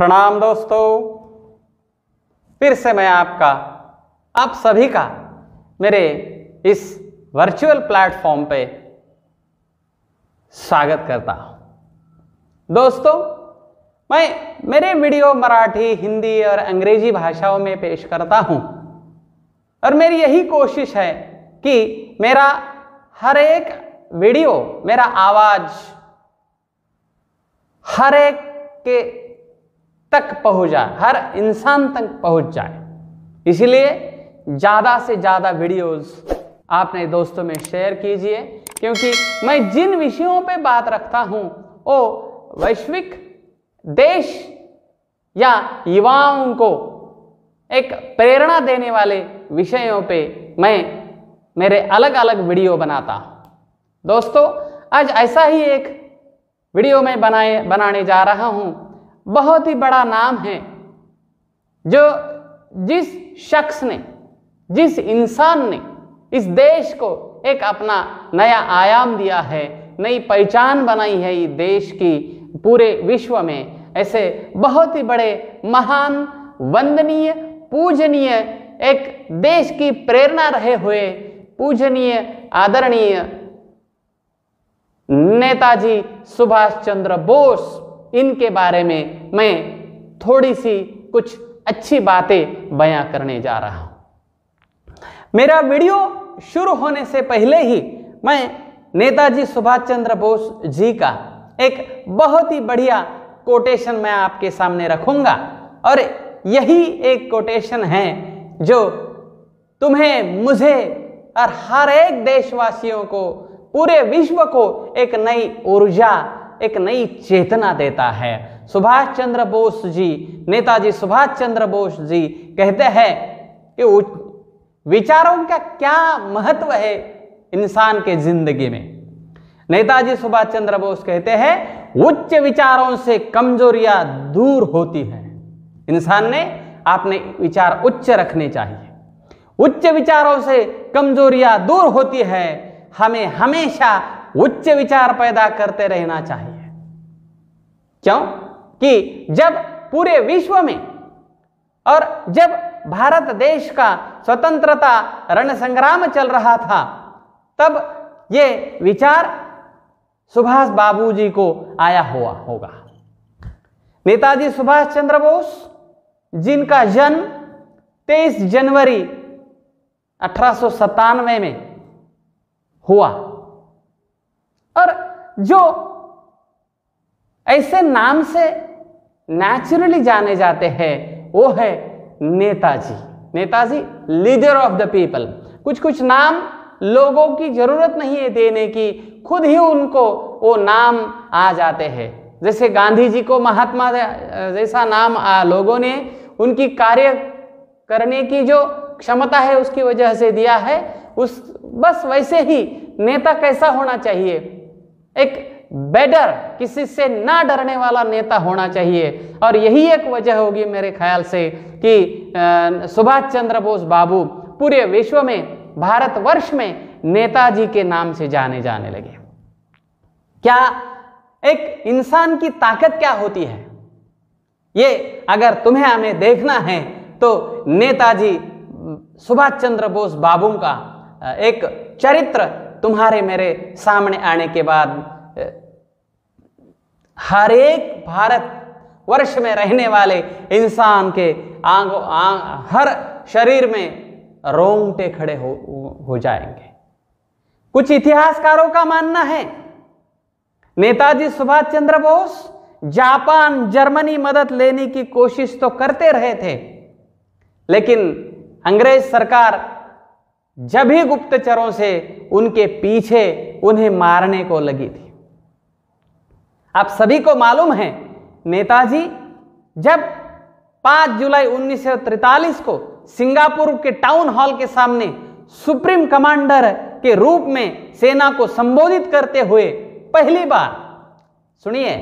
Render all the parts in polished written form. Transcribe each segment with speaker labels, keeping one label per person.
Speaker 1: प्रणाम दोस्तों, फिर से मैं आप सभी का मेरे इस वर्चुअल प्लेटफॉर्म पे स्वागत करता हूं। दोस्तों, मैं मेरे वीडियो मराठी, हिंदी और अंग्रेजी भाषाओं में पेश करता हूं और मेरी यही कोशिश है कि मेरा हर एक वीडियो, मेरा आवाज हर एक के तक पहुंच जाए, हर इंसान तक पहुंच जाए। इसलिए ज़्यादा से ज़्यादा वीडियोस आप अपने दोस्तों में शेयर कीजिए, क्योंकि मैं जिन विषयों पे बात रखता हूं वो वैश्विक देश या युवाओं को एक प्रेरणा देने वाले विषयों पे मैं मेरे अलग अलग वीडियो बनाता हूं। दोस्तों, आज ऐसा ही एक वीडियो मैं बनाने जा रहा हूं। बहुत ही बड़ा नाम है, जो जिस शख्स ने, जिस इंसान ने इस देश को एक अपना नया आयाम दिया है, नई पहचान बनाई है इस देश की पूरे विश्व में। ऐसे बहुत ही बड़े महान, वंदनीय, पूजनीय, एक देश की प्रेरणा रहे हुए पूजनीय, आदरणीय नेताजी सुभाष चंद्र बोस, इनके बारे में मैं थोड़ी सी कुछ अच्छी बातें बयां करने जा रहा हूं। मेरा वीडियो शुरू होने से पहले ही मैं नेताजी सुभाष चंद्र बोस जी का एक बहुत ही बढ़िया कोटेशन मैं आपके सामने रखूंगा, और यही एक कोटेशन है जो तुम्हें, मुझे और हर एक देशवासियों को, पूरे विश्व को एक नई ऊर्जा, एक नई चेतना देता है। सुभाष चंद्र बोस जी, नेताजी सुभाष चंद्र बोस जी कहते हैं कि विचारों का क्या महत्व है इंसान के जिंदगी में। नेताजी सुभाष चंद्र बोस कहते हैं, उच्च विचारों से कमजोरियां दूर होती हैं। इंसान ने अपने विचार उच्च रखने चाहिए। उच्च विचारों से कमजोरियां दूर होती है। हमें हमेशा उच्च विचार पैदा करते रहना चाहिए। क्यों? कि जब पूरे विश्व में और जब भारत देश का स्वतंत्रता रण संग्राम चल रहा था, तब ये विचार सुभाष बाबू जी को आया हुआ होगा। नेताजी सुभाष चंद्र बोस, जिनका जन्म 23 जनवरी 1897 में हुआ, और जो ऐसे नाम से नेचुरली जाने जाते हैं वो है Netaji. Netaji, leader of the people. कुछ कुछ नाम लोगों की जरूरत नहीं है देने की, खुद ही उनको वो नाम आ जाते हैं। जैसे गांधी जी को महात्मा जैसा नाम लोगों ने उनकी कार्य करने की जो क्षमता है उसकी वजह से दिया है, बस वैसे ही नेता कैसा होना चाहिए, एक बेडर, किसी से ना डरने वाला नेता होना चाहिए। और यही एक वजह होगी मेरे ख्याल से कि सुभाष चंद्र बोस बाबू पूरे विश्व में, भारतवर्ष में नेताजी के नाम से जाने जाने लगे। क्या एक इंसान की ताकत क्या होती है, ये अगर तुम्हें हमें देखना है तो नेताजी सुभाष चंद्र बोस बाबू का एक चरित्र तुम्हारे मेरे सामने आने के बाद हर एक भारत वर्ष में रहने वाले इंसान के हर शरीर में रोंगटे खड़े हो जाएंगे। कुछ इतिहासकारों का मानना है नेताजी सुभाष चंद्र बोस जापान, जर्मनी मदद लेने की कोशिश तो करते रहे थे, लेकिन अंग्रेज सरकार जब भी गुप्तचरों से उनके पीछे उन्हें मारने को लगी थी। आप सभी को मालूम है, नेताजी जब 5 जुलाई 1943 को सिंगापुर के टाउन हॉल के सामने सुप्रीम कमांडर के रूप में सेना को संबोधित करते हुए पहली बार, सुनिए,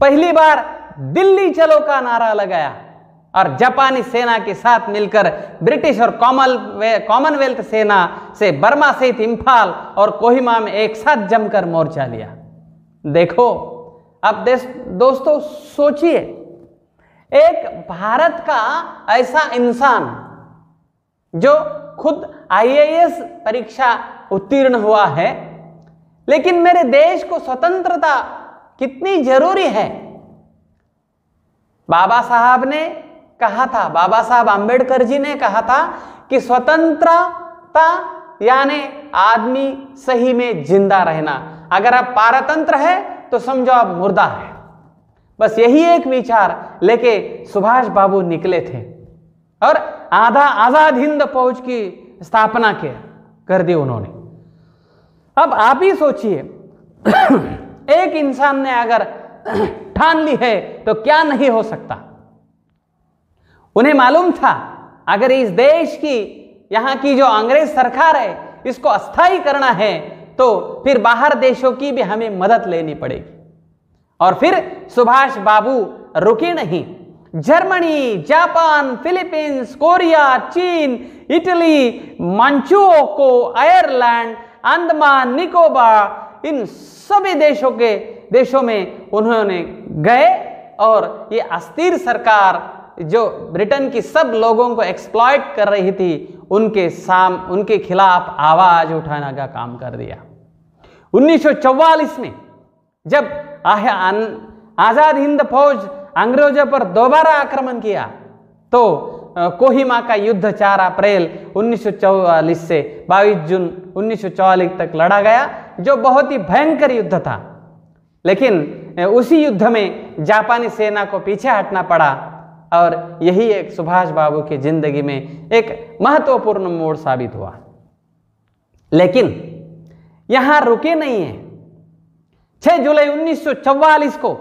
Speaker 1: पहली बार दिल्ली चलो का नारा लगाया और जापानी सेना के साथ मिलकर ब्रिटिश और कॉमनवेल्थ सेना से बर्मा सहित इम्फाल और कोहिमा में एक साथ जमकर मोर्चा लिया। देखो, अब दोस्तों सोचिए, एक भारत का ऐसा इंसान जो खुद IAS परीक्षा उत्तीर्ण हुआ है, लेकिन मेरे देश को स्वतंत्रता कितनी जरूरी है। बाबा साहब ने कहा था, बाबा साहब आंबेडकर जी ने कहा था कि स्वतंत्रता यानी आदमी सही में जिंदा रहना। अगर आप पारतंत्र है तो समझो आप मुर्दा है। बस यही एक विचार लेके सुभाष बाबू निकले थे और आजाद हिंद फौज की स्थापना कर दी उन्होंने। अब आप ही सोचिए, एक इंसान ने अगर ठान ली है तो क्या नहीं हो सकता। उन्हें मालूम था अगर इस देश की, यहां की जो अंग्रेज सरकार है, इसको अस्थायी करना है तो फिर बाहर देशों की भी हमें मदद लेनी पड़ेगी। और फिर सुभाष बाबू रुके नहीं। जर्मनी, जापान, फिलीपींस, कोरिया, चीन, इटली, मांचुओको, आयरलैंड, अंडमान निकोबार, इन सभी देशों में उन्होंने गए और ये अस्थिर सरकार जो ब्रिटेन की सब लोगों को एक्सप्लॉइट कर रही थी, उनके खिलाफ आवाज उठाने का काम कर दिया। 1944 में जब आजाद हिंद फौज अंग्रेजों पर दोबारा आक्रमण किया तो कोहिमा का युद्ध 4 अप्रैल 1944 से 22 जून 1944 तक लड़ा गया, जो बहुत ही भयंकर युद्ध था। लेकिन उसी युद्ध में जापानी सेना को पीछे हटना पड़ा और यही एक सुभाष बाबू की जिंदगी में एक महत्वपूर्ण मोड़ साबित हुआ। लेकिन यहां रुके नहीं है। 6 जुलाई 1944 को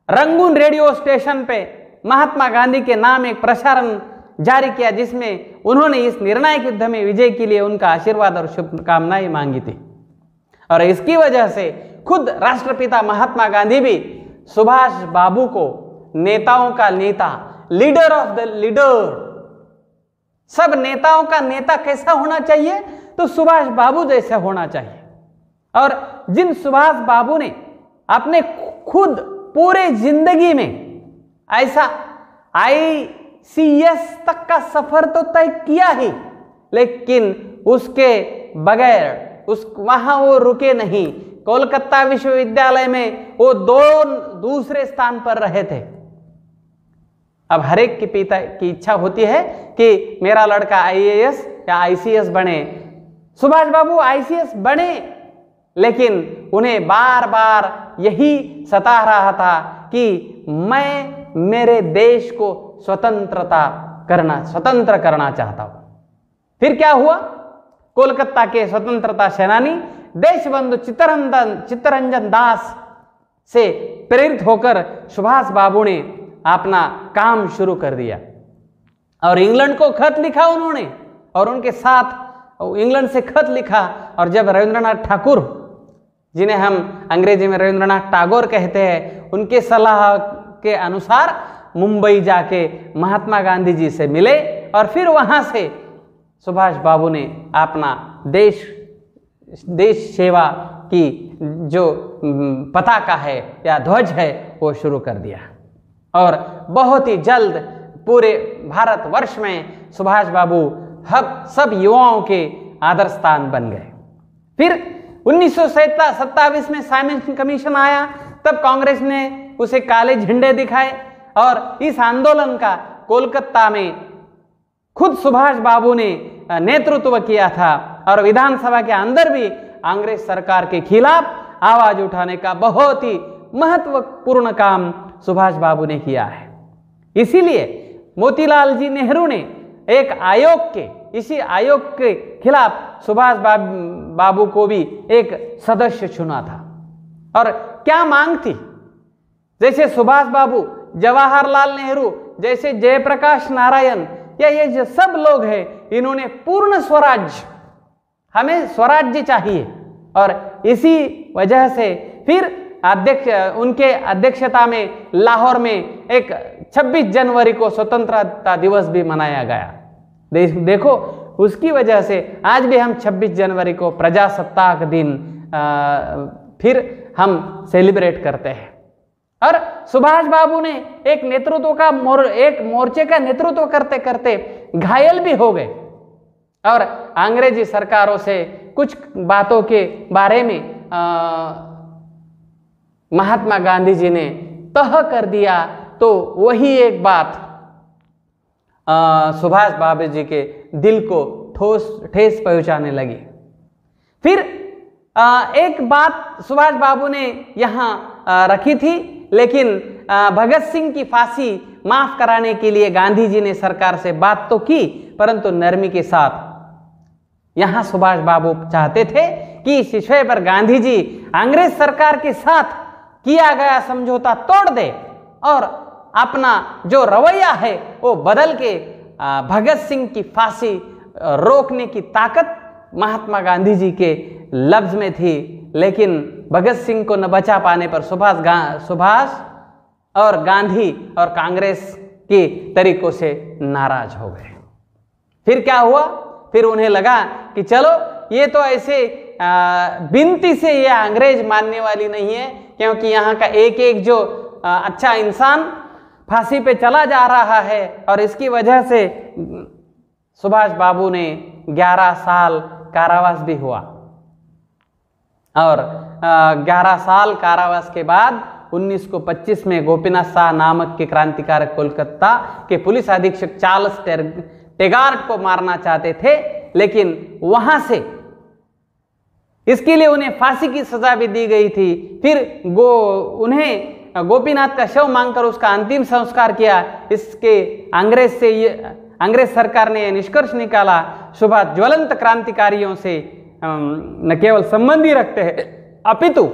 Speaker 1: रंगून रेडियो स्टेशन पे महात्मा गांधी के नाम एक प्रसारण जारी किया, जिसमें उन्होंने इस निर्णायक युद्ध में विजय के लिए उनका आशीर्वाद और शुभकामनाएं मांगी थी। और इसकी वजह से खुद राष्ट्रपिता महात्मा गांधी भी सुभाष बाबू को नेताओं का नेता, लीडर ऑफ द लीडर, सब नेताओं का नेता कैसा होना चाहिए, तो सुभाष बाबू जैसा होना चाहिए। और जिन सुभाष बाबू ने अपने खुद पूरे जिंदगी में ऐसा ICS तक का सफर तो तय किया ही, लेकिन उसके बगैर वहां वो रुके नहीं। कोलकाता विश्वविद्यालय में वो दूसरे स्थान पर रहे थे। अब हर एक के पिता की इच्छा होती है कि मेरा लड़का IAS या ICS बने। सुभाष बाबू ICS बने, लेकिन उन्हें बार बार यही सता रहा था कि मैं मेरे देश को स्वतंत्र करना चाहता हूं। फिर क्या हुआ? कोलकाता के स्वतंत्रता सेनानी देशबंधु चित्तरंजन दास से प्रेरित होकर सुभाष बाबू ने अपना काम शुरू कर दिया और इंग्लैंड को खत लिखा उन्होंने, और उनके साथ इंग्लैंड से खत लिखा। और जब रविंद्रनाथ ठाकुर, जिन्हें हम अंग्रेजी में रविंद्रनाथ टैगोर कहते हैं, उनके सलाह के अनुसार मुंबई जाके महात्मा गांधी जी से मिले और फिर वहां से सुभाष बाबू ने अपना देश सेवा की जो पताका है या ध्वज है वो शुरू कर दिया। और बहुत ही जल्द पूरे भारतवर्ष में सुभाष बाबू सब युवाओं के आदर्श स्थान बन गए। फिर 1927 में साइमन कमीशन आया, तब कांग्रेस ने उसे काले झंडे दिखाए और इस आंदोलन का कोलकाता में खुद सुभाष बाबू ने नेतृत्व किया था और विधानसभा के अंदर भी अंग्रेज सरकार के खिलाफ आवाज उठाने का बहुत ही महत्वपूर्ण काम सुभाष बाबू ने किया है। इसीलिए मोतीलाल जी नेहरू ने इसी आयोग के खिलाफ सुभाष बाबू को भी एक सदस्य चुना था। और क्या मांग थी? जैसे सुभाष बाबू, जवाहरलाल नेहरू, जैसे जयप्रकाश नारायण, या ये जो सब लोग हैं, इन्होंने पूर्ण स्वराज्य, हमें स्वराज्य चाहिए। और इसी वजह से फिर उनके अध्यक्षता में लाहौर में एक 26 जनवरी को स्वतंत्रता दिवस भी मनाया गया। देखो, उसकी वजह से आज भी हम 26 जनवरी को प्रजासत्ताक दिन फिर हम सेलिब्रेट करते हैं। और सुभाष बाबू ने एक मोर्चे का नेतृत्व करते करते घायल भी हो गए और अंग्रेजी सरकारों से कुछ बातों के बारे में महात्मा गांधी जी ने तय कर दिया। तो वही एक बात सुभाष बाबू जी के दिल को ठेस पहुंचाने लगी। फिर एक बात सुभाष बाबू ने यहाँ रखी थी, लेकिन भगत सिंह की फांसी माफ कराने के लिए गांधी जी ने सरकार से बात तो की, परंतु नरमी के साथ। यहां सुभाष बाबू चाहते थे कि इस विषय पर गांधी जी अंग्रेज सरकार के साथ किया गया समझौता तोड़ दे और अपना जो रवैया है वो बदल के भगत सिंह की फांसी रोकने की ताकत महात्मा गांधी जी के लफ्ज में थी। लेकिन भगत सिंह को न बचा पाने पर सुभाष और गांधी और कांग्रेस के तरीकों से नाराज हो गए। फिर क्या हुआ? फिर उन्हें लगा कि चलो ये तो ऐसे बिनती से ये अंग्रेज मानने वाली नहीं है, क्योंकि यहाँ का एक एक जो अच्छा इंसान फांसी पे चला जा रहा है। और इसकी वजह से सुभाष बाबू ने 11 साल कारावास भी हुआ और 11 साल कारावास के बाद 1925 में गोपीनाथ शाह नामक के क्रांतिकारक कोलकाता के पुलिस अधीक्षक चार्ल्स टेगार्ट को मारना चाहते थे, लेकिन वहां से इसके लिए उन्हें फांसी की सजा भी दी गई थी। फिर उन्हें गोपीनाथ का शव मांगकर उसका अंतिम संस्कार किया। इसके अंग्रेज सरकार ने यह निष्कर्ष निकाला, सुभाष ज्वलंत क्रांतिकारियों से न केवल संबंधी रखते हैं अपितु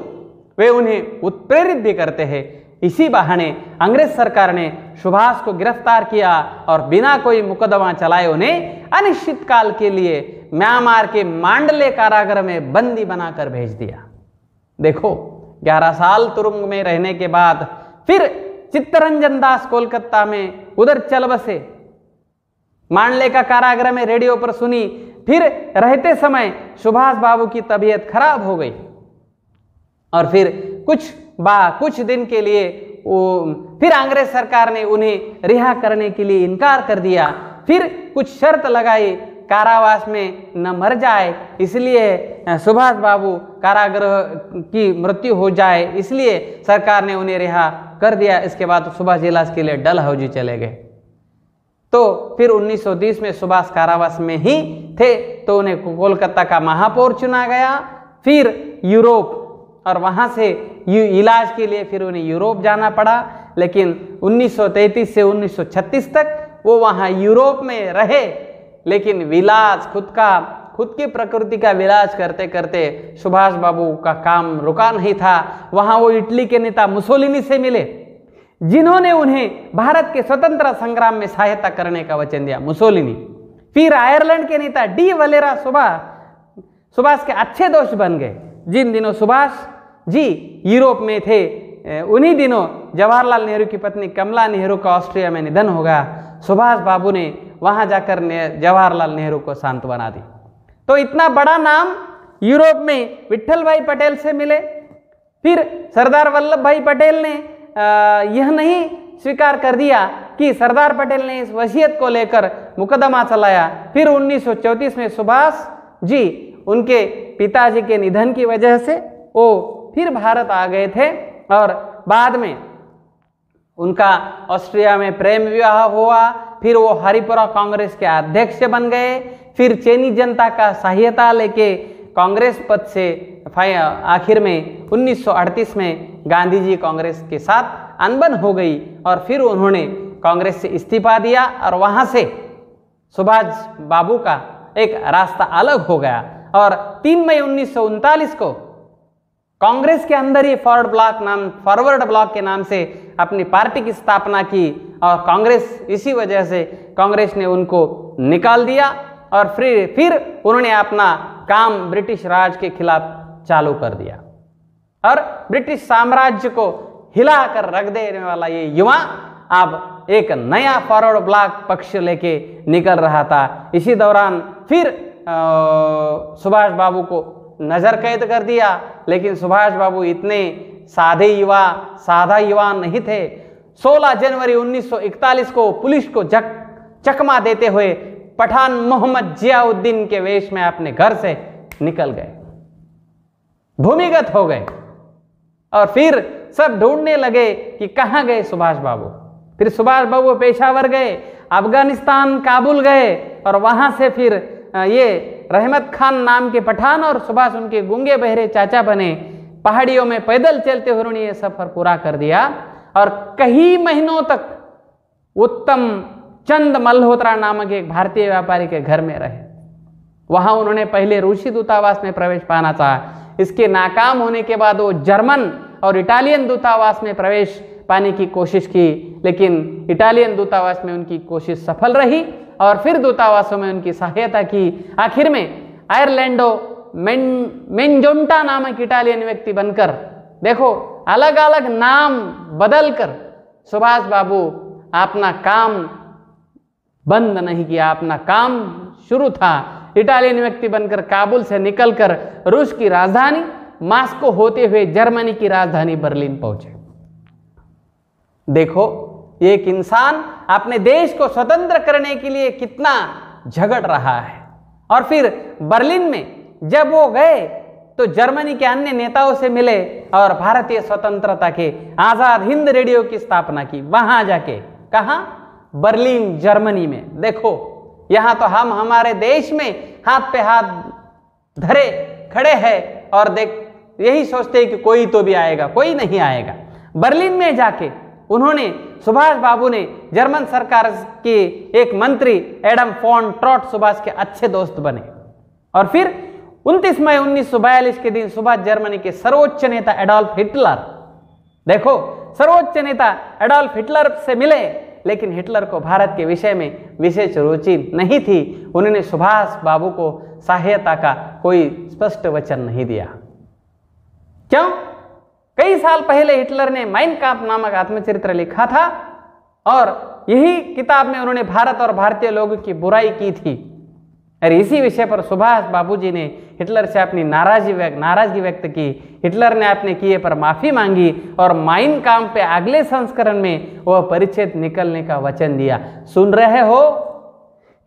Speaker 1: वे उन्हें उत्प्रेरित भी करते हैं। इसी बहाने अंग्रेज सरकार ने सुभाष को गिरफ्तार किया और बिना कोई मुकदमा चलाए उन्हें अनिश्चित काल के लिए म्यांमार के मांडले कारागार में बंदी बनाकर भेज दिया। देखो, 11 साल तुरुंग में रहने के बाद फिर चित्तरंजन दास कोलकाता में उधर चल बसे। मांडले का कारागार में रेडियो पर सुनी। फिर रहते समय सुभाष बाबू की तबीयत खराब हो गई और फिर कुछ दिन के लिए फिर अंग्रेज सरकार ने उन्हें रिहा करने के लिए इनकार कर दिया। फिर कुछ शर्त लगाई, कारावास में न मर जाए, इसलिए सुभाष बाबू कारागृह की मृत्यु हो जाए, इसलिए सरकार ने उन्हें रिहा कर दिया। इसके बाद सुभाष इलाज के लिए डलहौजी चले गए। तो फिर 1930 में सुभाष कारावास में ही थे, तो उन्हें कोलकाता का महापौर चुना गया। फिर यूरोप, और वहां से इलाज के लिए फिर उन्हें यूरोप जाना पड़ा। लेकिन 1933 से 1936 तक वो वहां यूरोप में रहे, लेकिन विलास खुद की प्रकृति का विलास करते करते सुभाष बाबू का काम रुका नहीं था। वहां वो इटली के नेता मुसोलिनी से मिले, जिन्होंने उन्हें भारत के स्वतंत्रता संग्राम में सहायता करने का वचन दिया, मुसोलिनी। फिर आयरलैंड के नेता डी वलेरा सुभाष के अच्छे दोस्त बन गए। जिन दिनों सुभाष जी यूरोप में थे, उन्हीं दिनों जवाहरलाल नेहरू की पत्नी कमला नेहरू का ऑस्ट्रिया में निधन हो गया। सुभाष बाबू ने वहां जाकर जवाहरलाल नेहरू को सांत्वना दी। तो इतना बड़ा नाम यूरोप में विट्ठल भाई पटेल से मिले। फिर सरदार वल्लभ भाई पटेल ने यह नहीं स्वीकार कर दिया कि सरदार पटेल ने इस वसीयत को लेकर मुकदमा चलाया। फिर 1934 में सुभाष जी उनके पिताजी के निधन की वजह से वो फिर भारत आ गए थे और बाद में उनका ऑस्ट्रिया में प्रेम विवाह हुआ। फिर वो हरिपुरा कांग्रेस के अध्यक्ष बन गए। फिर चीनी जनता का सहायता लेके कांग्रेस पद से आखिर में 1938 में गांधी जी कांग्रेस के साथ अनबन हो गई और फिर उन्होंने कांग्रेस से इस्तीफा दिया और वहां से सुभाष बाबू का एक रास्ता अलग हो गया। और 3 मई 1939 को कांग्रेस के अंदर ही फॉरवर्ड ब्लॉक के नाम से अपनी पार्टी की स्थापना की और कांग्रेस इसी वजह से कांग्रेस ने उनको निकाल दिया और फिर उन्होंने अपना काम ब्रिटिश राज के खिलाफ चालू कर दिया और ब्रिटिश साम्राज्य को हिला कर रख देने वाला ये युवा अब एक नया फॉरवर्ड ब्लॉक पक्ष लेके निकल रहा था। इसी दौरान फिर सुभाष बाबू को नजर कैद कर दिया, लेकिन सुभाष बाबू इतने सादा युवा नहीं थे। 16 जनवरी 1941 को पुलिस को चकमा देते हुए पठान मोहम्मद जियाउद्दीन के वेश में अपने घर से निकल गए, भूमिगत हो गए। और फिर सब ढूंढने लगे कि कहां गए सुभाष बाबू। फिर सुभाष बाबू पेशावर गए, अफगानिस्तान काबुल गए, और वहां से फिर ये रहमत खान नाम के पठान और सुभाष उनके गूंगे बहरे चाचा बने। पहाड़ियों में पैदल चलते हुए उन्होंने ये सफर पूरा कर दिया और कई महीनों तक उत्तम चंद मल्होत्रा नामक एक भारतीय व्यापारी के घर में रहे। वहां उन्होंने पहले रूसी दूतावास में प्रवेश पाना चाहा। इसके नाकाम होने के बाद वो जर्मन और इटालियन दूतावास में प्रवेश पाने की कोशिश की, लेकिन इटालियन दूतावास में उनकी कोशिश सफल रही और फिर दूतावासों में उनकी सहायता की। आखिर में आयरलैंडो मेंजोंटा नामक इटालियन व्यक्ति बनकर, देखो अलग अलग नाम बदलकर सुभाष बाबू अपना काम बंद नहीं किया, अपना काम शुरू था। इटालियन व्यक्ति बनकर काबुल से निकलकर रूस की राजधानी मास्को होते हुए जर्मनी की राजधानी बर्लिन पहुंचे। देखो एक इंसान अपने देश को स्वतंत्र करने के लिए कितना झगड़ रहा है। और फिर बर्लिन में जब वो गए तो जर्मनी के अन्य नेताओं से मिले और भारतीय स्वतंत्रता के आजाद हिंद रेडियो की स्थापना की। वहां जाके कहा, बर्लिन जर्मनी में। देखो यहां तो हम हमारे देश में हाथ पे हाथ धरे खड़े हैं और देख यही सोचते हैं कि कोई तो भी आएगा, कोई नहीं आएगा। बर्लिन में जाके उन्होंने, सुभाष बाबू ने जर्मन सरकार के एक मंत्री एडम फोन ट्रॉट सुभाष के अच्छे दोस्त बने। और फिर 29 मई 1942 के दिन सुभाष जर्मनी के सर्वोच्च नेता एडोल्फ हिटलर, देखो सर्वोच्च नेता एडोल्फ हिटलर से मिले, लेकिन हिटलर को भारत के विषय में विशेष रुचि नहीं थी। उन्होंने सुभाष बाबू को सहायता का कोई स्पष्ट वचन नहीं दिया। क्यों? कई साल पहले हिटलर ने माइन काम्फ नामक आत्मचरित्र लिखा था और यही किताब में उन्होंने भारत और भारतीय लोगों की बुराई की थी। और इसी विषय पर सुभाष बाबूजी ने हिटलर से अपनी नाराजगी व्यक्त की। हिटलर ने अपने किए पर माफी मांगी और माइन काम्फ पे अगले संस्करण में वह परिच्छेद निकलने का वचन दिया। सुन रहे हो,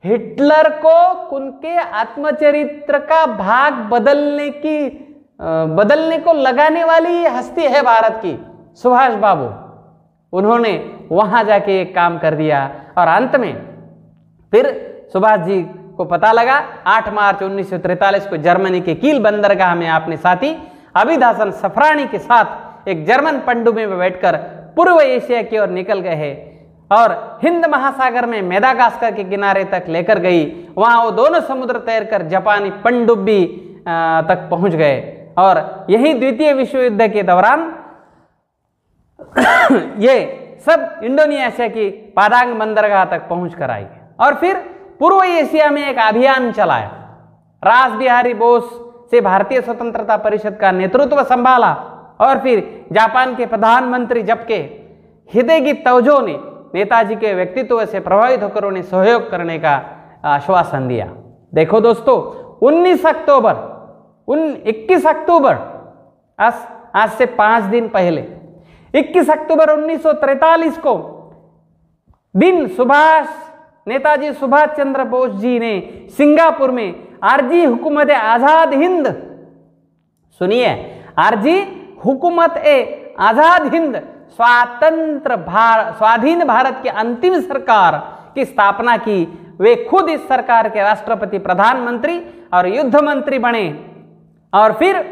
Speaker 1: हिटलर को उनके आत्मचरित्र का भाग बदलने को लगाने वाली हस्ती है भारत की, सुभाष बाबू। उन्होंने वहां जाके एक काम कर दिया और अंत में फिर सुभाष जी को पता लगा 8 मार्च 1943 को जर्मनी के कील बंदरगाह में अपने साथी अभिदासन सफरानी के साथ एक जर्मन पनडुब्बी में बैठकर पूर्व एशिया की ओर निकल गए हैं और हिंद महासागर में मेदागास्कर के किनारे तक लेकर गई। वहां वो दोनों समुद्र तैरकर जापानी पनडुब्बी तक पहुंच गए और यही द्वितीय विश्व युद्ध के दौरान ये सब इंडोनेशिया की पादांग बंदरगाह तक पहुंच कर आई और फिर पूर्व एशिया में एक अभियान चलाया। रास बिहारी बोस से भारतीय स्वतंत्रता परिषद का नेतृत्व संभाला और फिर जापान के प्रधानमंत्री जबके हिदेगी तोजो ने नेताजी के व्यक्तित्व से प्रभावित होकर उन्हें सहयोग करने का आश्वासन दिया। देखो दोस्तों, 21 अक्टूबर आज से 5 दिन पहले 21 अक्टूबर 1943 को दिन नेताजी सुभाष चंद्र बोस जी ने सिंगापुर में आरजी हुकूमत आजाद हिंद, सुनिए, आरजी हुकूमत आजाद हिंद स्वाधीन भारत की अंतिम सरकार की स्थापना की। वे खुद इस सरकार के राष्ट्रपति, प्रधानमंत्री और युद्ध मंत्री बने और फिर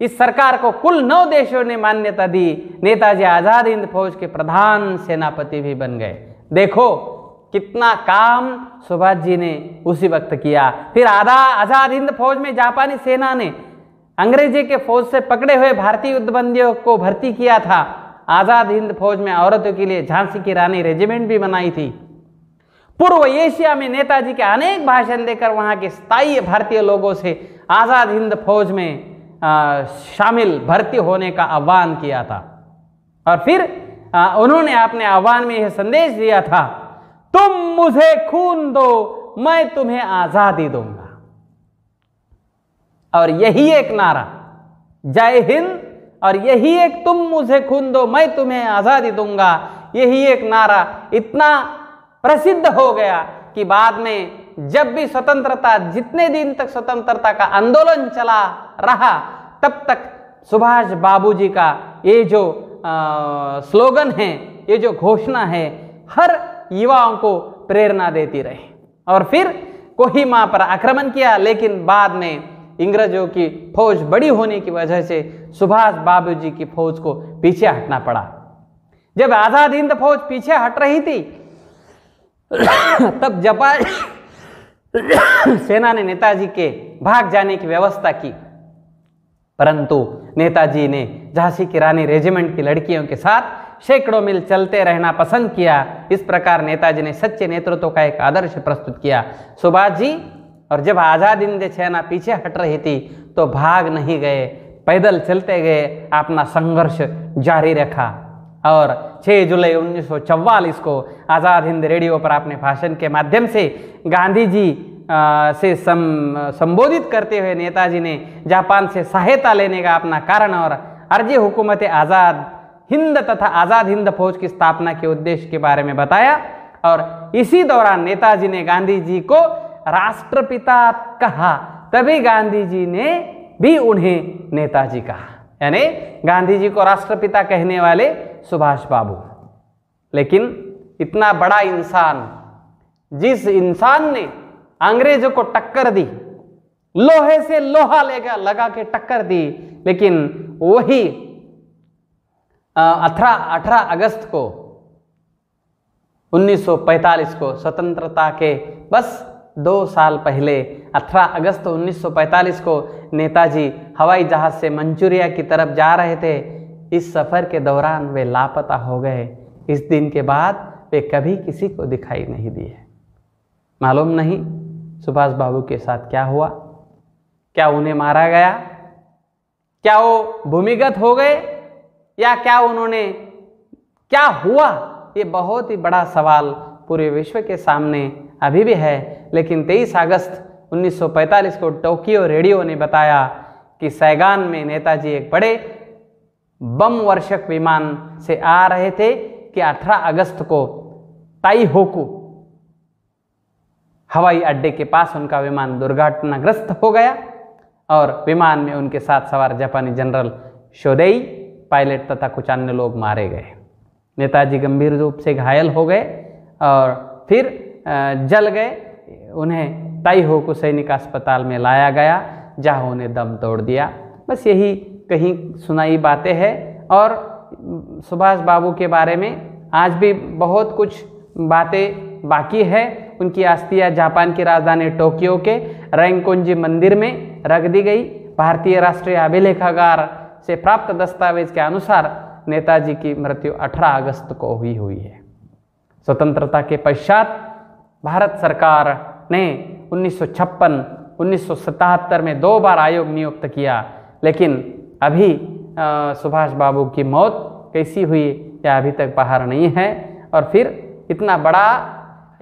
Speaker 1: इस सरकार को कुल 9 देशों ने मान्यता दी। नेताजी आजाद हिंद फौज के प्रधान सेनापति भी बन गए। देखो कितना काम सुभाष जी ने उसी वक्त किया। फिर आजाद हिंद फौज में जापानी सेना ने अंग्रेजी के फौज से पकड़े हुए भारतीय युद्धबंदियों को भर्ती किया था। आजाद हिंद फौज में औरतों के लिए झांसी की रानी रेजिमेंट भी बनाई थी। पूर्व एशिया में नेताजी के अनेक भाषण देकर वहां के स्थायी भारतीय लोगों से आजाद हिंद फौज में शामिल भर्ती होने का आह्वान किया था और फिर उन्होंने अपने आह्वान में यह संदेश दिया था, तुम मुझे खून दो, मैं तुम्हें आजादी दूंगा। और यही एक नारा, जय हिंद और यही एक तुम मुझे खून दो मैं तुम्हें आज़ादी दूंगा, यही एक नारा इतना प्रसिद्ध हो गया कि बाद में जब भी स्वतंत्रता, जितने दिन तक स्वतंत्रता का आंदोलन चला रहा, तब तक सुभाष बाबू जी का ये जो स्लोगन है, ये जो घोषणा है, हर युवाओं को प्रेरणा देती रही। और फिर कोहिमा पर आक्रमण किया, लेकिन बाद में इंग्रजों की फौज बड़ी होने की वजह से सुभाष बाबू जी की फौज को पीछे हटना पड़ा। जब आजाद हिंद फौज पीछे हट रही थी तब जापान सेना ने नेताजी के भाग जाने की व्यवस्था की, परंतु नेताजी ने झांसी की रानी रेजिमेंट की लड़कियों के साथ सैकड़ों मील चलते रहना पसंद किया। इस प्रकार नेताजी ने सच्चे नेतृत्व का एक आदर्श प्रस्तुत किया। सुभाष जी और जब आज़ाद हिंद सेना पीछे हट रही थी तो भाग नहीं गए, पैदल चलते गए, अपना संघर्ष जारी रखा। और 6 जुलाई 1944 को आज़ाद हिंद रेडियो पर अपने भाषण के माध्यम से गांधी जी से संबोधित करते हुए नेताजी ने जापान से सहायता लेने का अपना कारण और अर्जी हुकूमत आज़ाद हिंद तथा आज़ाद हिंद फौज की स्थापना के उद्देश्य के बारे में बताया। और इसी दौरान नेताजी ने गांधी जी को राष्ट्रपिता कहा, तभी गांधी जी ने भी उन्हें नेताजी कहा, यानी गांधी जी को राष्ट्रपिता कहने वाले सुभाष बाबू। लेकिन इतना बड़ा इंसान, जिस इंसान ने अंग्रेजों को टक्कर दी, लोहे से लोहा लगा के टक्कर दी, लेकिन वही 18 अगस्त को 1945 को स्वतंत्रता के बस 2 साल पहले 18 अगस्त 1945 को नेताजी हवाई जहाज से मंचूरिया की तरफ जा रहे थे। इस सफर के दौरान वे लापता हो गए। इस दिन के बाद वे कभी किसी को दिखाई नहीं दिए। मालूम नहीं सुभाष बाबू के साथ क्या हुआ, क्या उन्हें मारा गया, क्या वो भूमिगत हो गए, या क्या उन्होंने, क्या हुआ, ये बहुत ही बड़ा सवाल पूरे विश्व के सामने अभी भी है। लेकिन 23 अगस्त 1945 को टोक्यो रेडियो ने बताया कि सैगान में नेताजी एक बड़े बम वर्षक विमान से आ रहे थे कि 18 अगस्त को ताइहोकू हवाई अड्डे के पास उनका विमान दुर्घटनाग्रस्त हो गया और विमान में उनके साथ सवार जापानी जनरल शोदेई, पायलट तथा कुछ अन्य लोग मारे गए। नेताजी गंभीर रूप से घायल हो गए और फिर जल गए। उन्हें ताइहोकू सैनिक अस्पताल में लाया गया, जहां उन्हें दम तोड़ दिया। बस यही कहीं सुनाई बातें हैं। और सुभाष बाबू के बारे में आज भी बहुत कुछ बातें बाकी है। उनकी अस्थियां जापान की राजधानी टोक्यो के रैंकोंजी मंदिर में रख दी गई। भारतीय राष्ट्रीय अभिलेखागार से प्राप्त दस्तावेज के अनुसार नेताजी की मृत्यु 18 अगस्त को हुई है। स्वतंत्रता के पश्चात भारत सरकार ने 1956, 1977 में 2 बार आयोग नियुक्त किया, लेकिन अभी सुभाष बाबू की मौत कैसी हुई यह अभी तक बाहर नहीं है। और फिर इतना बड़ा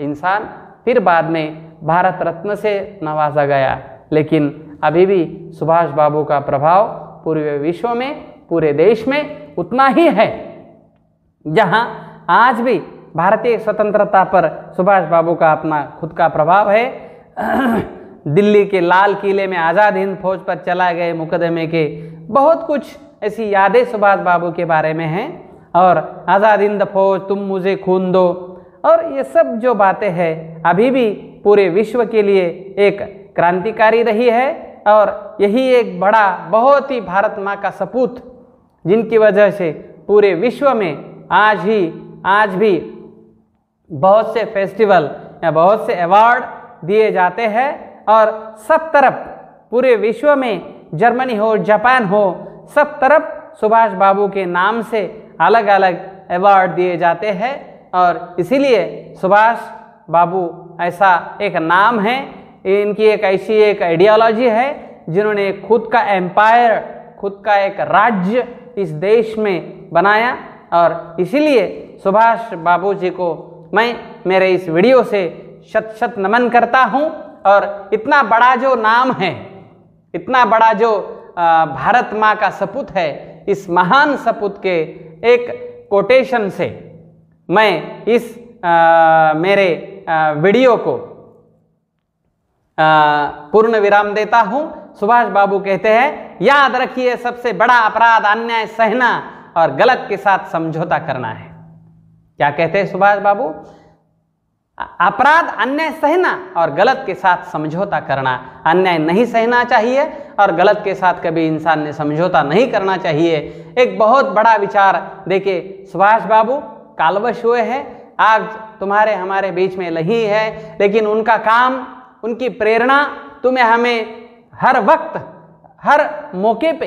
Speaker 1: इंसान फिर बाद में भारत रत्न से नवाजा गया, लेकिन अभी भी सुभाष बाबू का प्रभाव पूरे विश्व में, पूरे देश में उतना ही है। जहां आज भी भारतीय स्वतंत्रता पर सुभाष बाबू का अपना खुद का प्रभाव है। दिल्ली के लाल किले में आज़ाद हिंद फौज पर चला गए मुकदमे के बहुत कुछ ऐसी यादें सुभाष बाबू के बारे में हैं। और आज़ाद हिंद फौज, तुम मुझे खून दो, और ये सब जो बातें हैं अभी भी पूरे विश्व के लिए एक क्रांतिकारी रही है। और यही एक बड़ा, बहुत ही भारत माँ का सपूत, जिनकी वजह से पूरे विश्व में आज भी बहुत से फेस्टिवल या बहुत से अवार्ड दिए जाते हैं। और सब तरफ पूरे विश्व में, जर्मनी हो, जापान हो, सब तरफ सुभाष बाबू के नाम से अलग अलग अवार्ड दिए जाते हैं। और इसीलिए सुभाष बाबू ऐसा एक नाम है, इनकी एक ऐसी एक आइडियोलॉजी है जिन्होंने खुद का एम्पायर, खुद का एक राज्य इस देश में बनाया। और इसीलिए सुभाष बाबू जी को मैं मेरे इस वीडियो से शत शत नमन करता हूं। और इतना बड़ा जो नाम है, इतना बड़ा जो भारत माँ का सपूत है, इस महान सपूत के एक कोटेशन से मैं इस मेरे वीडियो को पूर्ण विराम देता हूं। सुभाष बाबू कहते हैं, याद रखिए सबसे बड़ा अपराध अन्याय सहना और गलत के साथ समझौता करना है। क्या कहते हैं सुभाष बाबू? अपराध अन्याय सहना और गलत के साथ समझौता करना। अन्याय नहीं सहना चाहिए और गलत के साथ कभी इंसान ने समझौता नहीं करना चाहिए। एक बहुत बड़ा विचार देखिए, सुभाष बाबू कालवश हुए हैं, आज तुम्हारे हमारे बीच में नहीं है, लेकिन उनका काम, उनकी प्रेरणा तुम्हें हमें हर वक्त, हर मौके पे,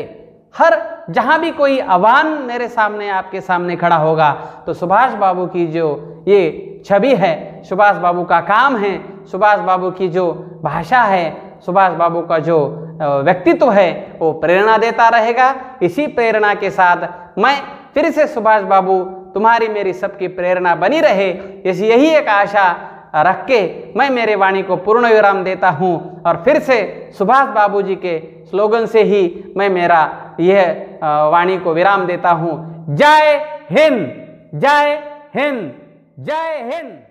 Speaker 1: हर जहां भी कोई आह्वान मेरे सामने, आपके सामने खड़ा होगा, तो सुभाष बाबू की जो ये छवि है, सुभाष बाबू का काम है, सुभाष बाबू की जो भाषा है, सुभाष बाबू का जो व्यक्तित्व है, वो प्रेरणा देता रहेगा। इसी प्रेरणा के साथ मैं फिर से सुभाष बाबू, तुम्हारी मेरी सबकी प्रेरणा बनी रहे, इस यही एक आशा रख के मैं मेरे वाणी को पूर्ण विराम देता हूं और फिर से सुभाष बाबू जी के स्लोगन से ही मैं मेरा यह वाणी को विराम देता हूं। जय हिंद, जय हिंद, जय हिंद।